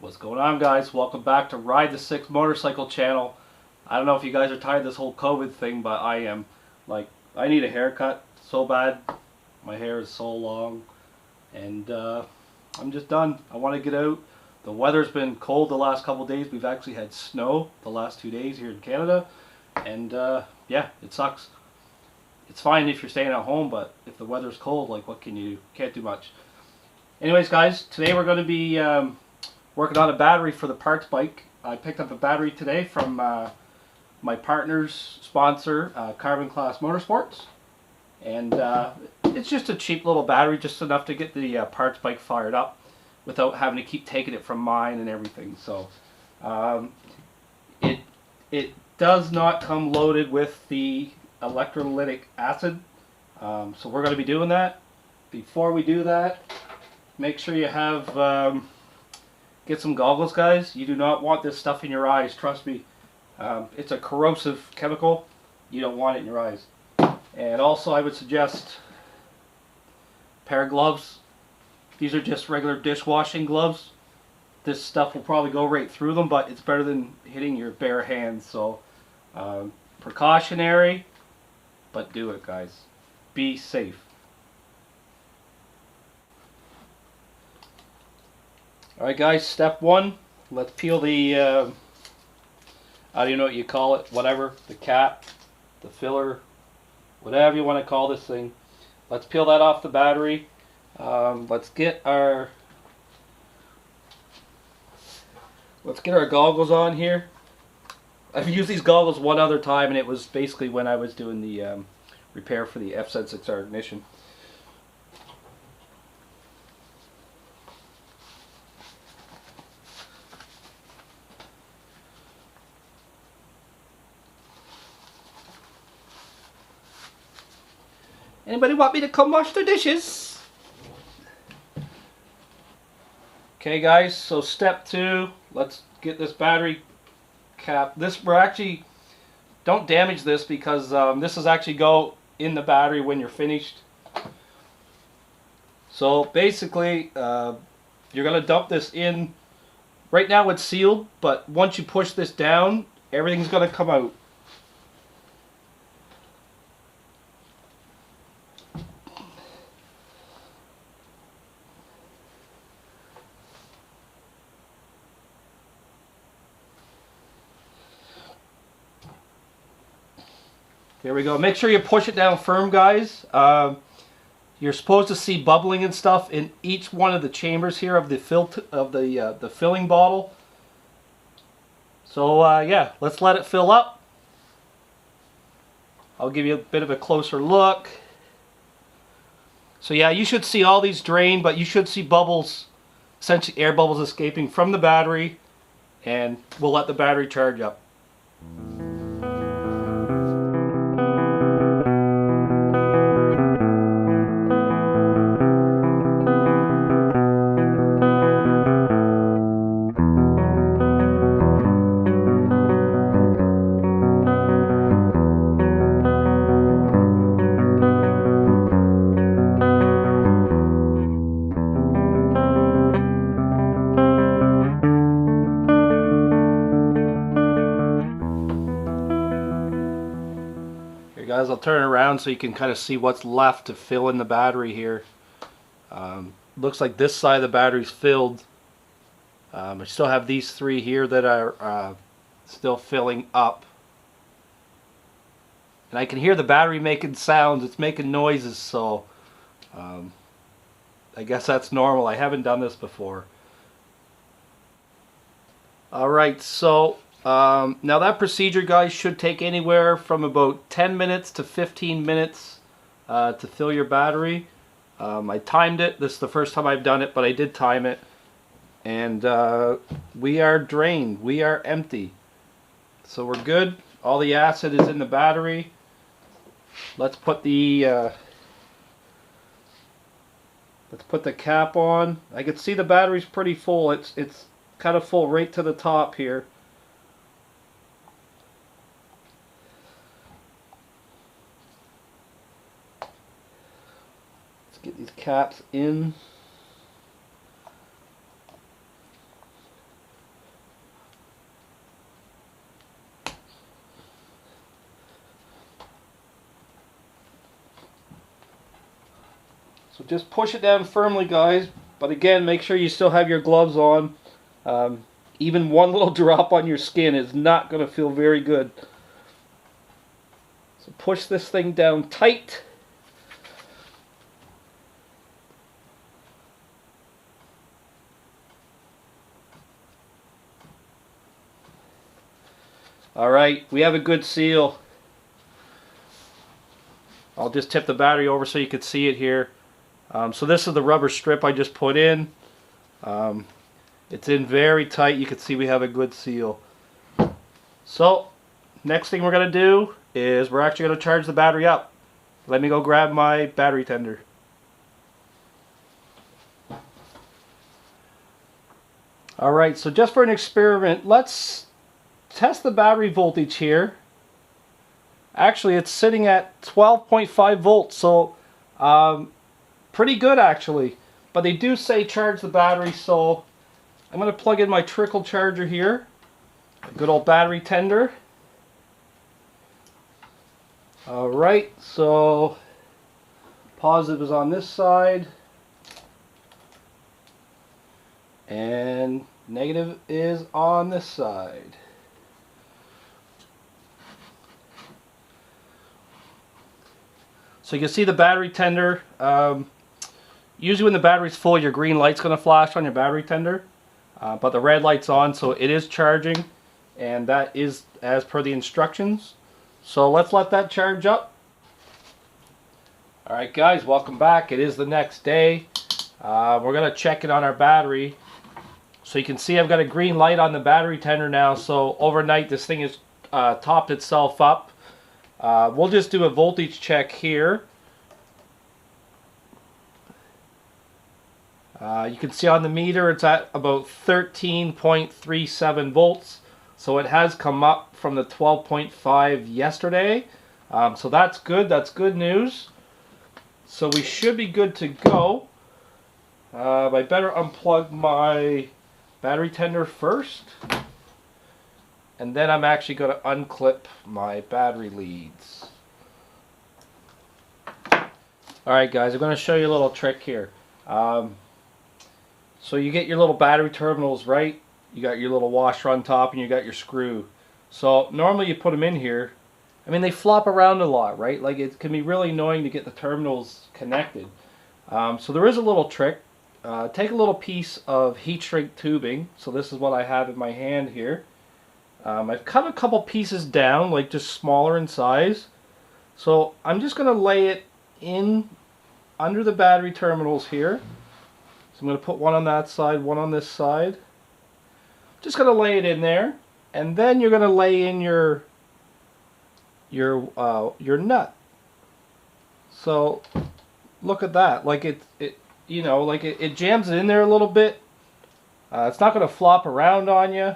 What's going on, guys? Welcome back to Ride the Six Motorcycle channel. I don't know if you guys are tired of this whole COVID thing, but I am. Like, I need a haircut so bad. My hair is so long, and I'm just done. I want to get out. The weather's been cold the last couple of days. We've actually had snow the last 2 days here in Canada, and yeah, it sucks. It's fine if you're staying at home, but if the weather's cold, like, what can you do? Can't do much. Anyways, guys, today we're going to be working on a battery for the parts bike. I picked up a battery today from my partner's sponsor, Carbon Class Motorsports, and it's just a cheap little battery, just enough to get the parts bike fired up without having to keep taking it from mine and everything. So it does not come loaded with the electrolytic acid, so we're going to be doing that. Before we do that, make sure you have get some goggles, guys. You do not want this stuff in your eyes, trust me. It's a corrosive chemical. You don't want it in your eyes. And also I would suggest a pair of gloves. These are just regular dishwashing gloves. This stuff will probably go right through them, but it's better than hitting your bare hands. So precautionary, but do it, guys. Be safe. Alright, guys, step one, let's peel the, I don't know what you call it, whatever, the cap, the filler, whatever you want to call this thing. Let's peel that off the battery. Let's get our goggles on here. I've used these goggles one other time, and it was basically when I was doing the repair for the FZ6R ignition. Anybody want me to come wash their dishes? Okay, guys, so step two, let's get this battery cap. Don't damage this, because this is actually go in the battery when you're finished. So basically, you're going to dump this in. Right now it's sealed, but once you push this down, everything's going to come out. There we go. Make sure you push it down firm, guys. You're supposed to see bubbling and stuff in each one of the chambers here of the the filling bottle. So yeah, let's let it fill up. I'll give you a bit of a closer look. So yeah, you should see all these drain, but you should see bubbles, essentially air bubbles escaping from the battery, and we'll let the battery charge up. Guys, I'll turn it around so you can kind of see what's left to fill in the battery here. Looks like this side of the battery's filled. I still have these three here that are still filling up. And I can hear the battery making sounds. It's making noises, so I guess that's normal. I haven't done this before. Alright, so now that procedure, guys, should take anywhere from about 10 minutes to 15 minutes to fill your battery. I timed it. This is the first time I've done it, but I did time it. And we are drained. We are empty. So we're good. All the acid is in the battery. Let's put the cap on. I can see the battery's pretty full. It's kind of full right to the top here. Get these caps in. So just push it down firmly, guys. But again, make sure you still have your gloves on. Even one little drop on your skin is not going to feel very good. So push this thing down tight. Alright, we have a good seal. I'll just tip the battery over so you can see it here. So this is the rubber strip I just put in. It's in very tight. You can see we have a good seal. So next thing we're going to do is we're actually going to charge the battery up. Let me go grab my battery tender. Alright, so just for an experiment, let's test the battery voltage here. Actually, it's sitting at 12.5 volts, so pretty good actually. But they do say charge the battery, so I'm going to plug in my trickle charger here. A good old battery tender. Alright, so positive is on this side. And negative is on this side. So you can see the battery tender. Usually when the battery's full, your green light's going to flash on your battery tender. But the red light's on, so it is charging. And that is as per the instructions. So let's let that charge up. Alright guys, welcome back. It is the next day. We're going to check it on our battery. So you can see I've got a green light on the battery tender now. So overnight this thing has topped itself up. We'll just do a voltage check here. You can see on the meter it's at about 13.37 volts. So it has come up from the 12.5 yesterday. So that's good. That's good news. So we should be good to go. I better unplug my battery tender first. And then I'm actually going to unclip my battery leads. Alright guys, I'm going to show you a little trick here. So you get your little battery terminals, right? You got your little washer on top and you got your screw. So normally you put them in here. I mean, they flop around a lot, right? Like it can be really annoying to get the terminals connected. So there is a little trick. Take a little piece of heat shrink tubing. So this is what I have in my hand here. I've cut a couple pieces down, like just smaller in size. So I'm just going to lay it in under the battery terminals here. So I'm going to put one on that side, one on this side. Just going to lay it in there, and then you're going to lay in your nut. So look at that, like it jams it in there a little bit. It's not going to flop around on you.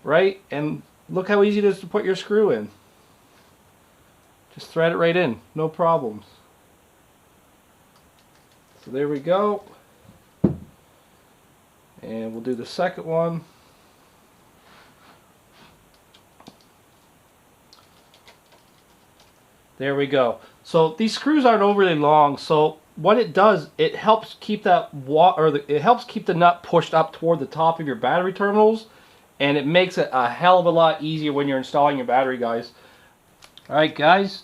Right, and look how easy it is to put your screw in. Just thread it right in, no problems. So there we go. And we'll do the second one. There we go. So these screws aren't overly long, so what it does, it helps keep that it helps keep the nut pushed up toward the top of your battery terminals. And it makes it a hell of a lot easier when you're installing your battery, guys. Alright guys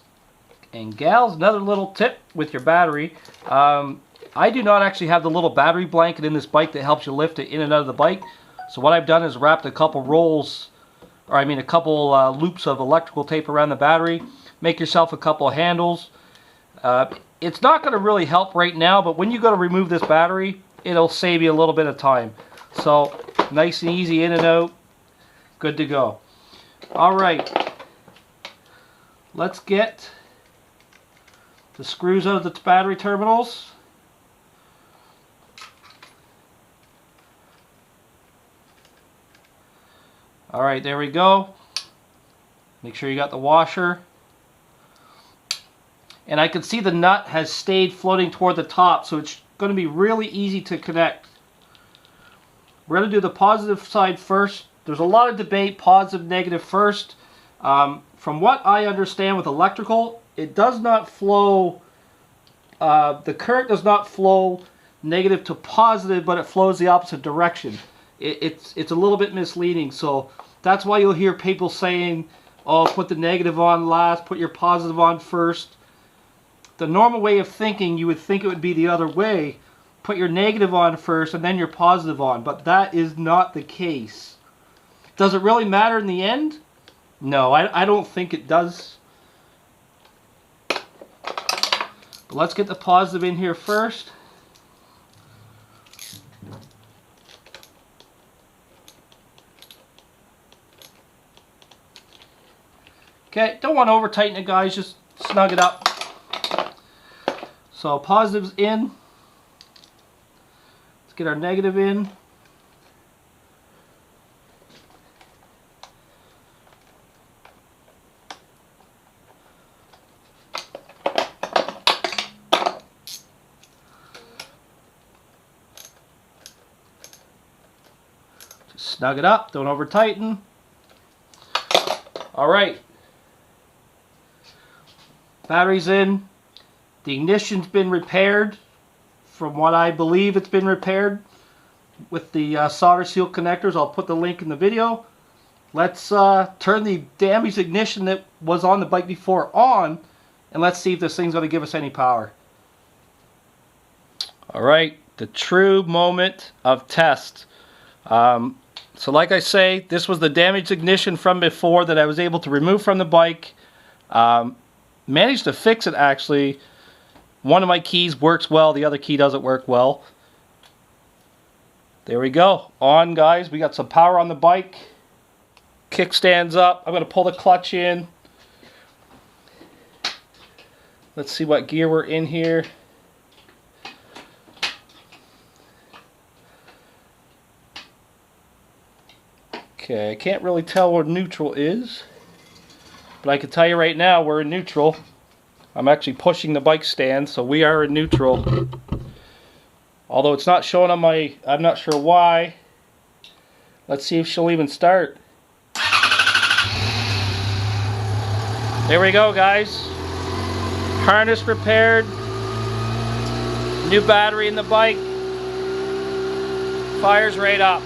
and gals, another little tip with your battery. I do not actually have the little battery blanket in this bike that helps you lift it in and out of the bike. So what I've done is wrapped a couple rolls, or I mean a couple loops of electrical tape around the battery. Make yourself a couple handles. It's not going to really help right now, but when you go to remove this battery, it'll save you a little bit of time. So nice and easy in and out. Good to go. Alright, let's get the screws out of the battery terminals. Alright, there we go. Make sure you got the washer. And I can see the nut has stayed floating toward the top, so it's going to be really easy to connect. We're going to do the positive side first. There's a lot of debate, positive, negative first. From what I understand with electrical, it does not flow the current does not flow negative to positive, but it flows the opposite direction. It's a little bit misleading, so that's why you'll hear people saying, oh, put the negative on last, put your positive on first. The normal way of thinking, you would think it would be the other way. Put your negative on first and then your positive on, but that is not the case. Does it really matter in the end? No, I don't think it does. But let's get the positive in here first. Okay, don't want to over tighten it, guys, just snug it up. So positive's in. Let's get our negative in. Just snug it up, don't over tighten. Alright. Battery's in. The ignition's been repaired. From what I believe, it's been repaired with the solder seal connectors. I'll put the link in the video. Let's turn the damaged ignition that was on the bike before on, and let's see if this thing's going to give us any power. Alright, the true moment of test. So like I say, this was the damaged ignition from before that I was able to remove from the bike. Managed to fix it actually. One of my keys works well, the other key doesn't work well. There we go. On, guys. We got some power on the bike. Kickstand's up. I'm going to pull the clutch in. Let's see what gear we're in here. Okay, I can't really tell where neutral is. But I can tell you right now, we're in neutral. I'm actually pushing the bike stand, so we are in neutral. Although it's not showing on my, I'm not sure why. Let's see if she'll even start. There we go, guys. Harness repaired. New battery in the bike. Fires right up.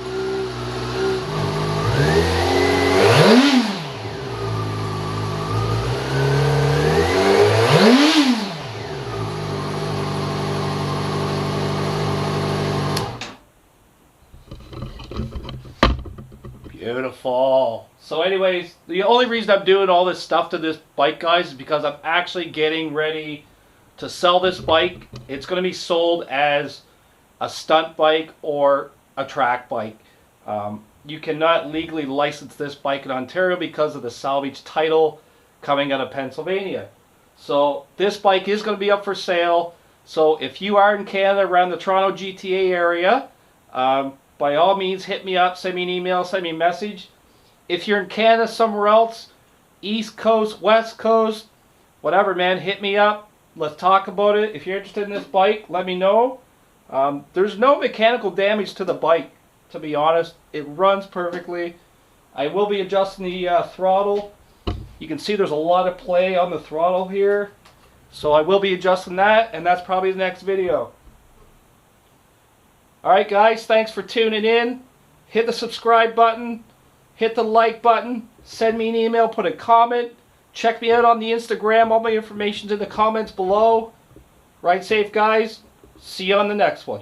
Beautiful. So anyways, the only reason I'm doing all this stuff to this bike, guys, is because I'm actually getting ready to sell this bike. It's going to be sold as a stunt bike or a track bike. You cannot legally license this bike in Ontario because of the salvage title coming out of Pennsylvania. So this bike is going to be up for sale. So if you are in Canada around the Toronto GTA area, by all means hit me up, send me an email, send me a message. If you're in Canada somewhere else, East Coast, West Coast, whatever, man, hit me up. Let's talk about it. If you're interested in this bike, let me know. There's no mechanical damage to the bike, to be honest. It runs perfectly. I will be adjusting the throttle. You can see there's a lot of play on the throttle here. So I will be adjusting that, and that's probably the next video. Alright guys, thanks for tuning in. Hit the subscribe button. Hit the like button. Send me an email, put a comment. Check me out on the Instagram. All my information's in the comments below. Ride safe, guys. See you on the next one.